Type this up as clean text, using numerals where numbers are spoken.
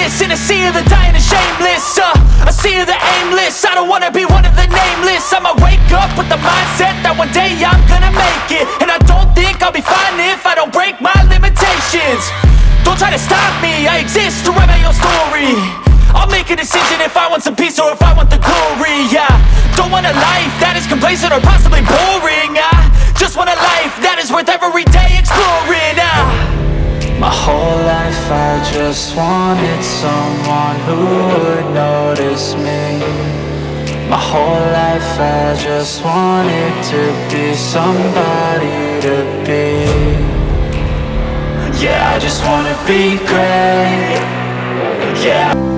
nameless in a sea of the dying and shameless. A sea of the aimless. I don't wanna be one of the nameless. I'ma wake up with the mindset that one day I'm gonna make it. And I don't think I'll be fine if I don't break my limitations. Don't try to stop me, I exist to write my own story. I'll make a decision if I want some peace or if I want the glory. Yeah, don't want a life that is complacent or possibly boring. I just want a life that is worth every day exploring. My whole life I just wanted someone who would notice me. My whole life I just wanted to be somebody to be. Yeah, I just wanna be great. Yeah.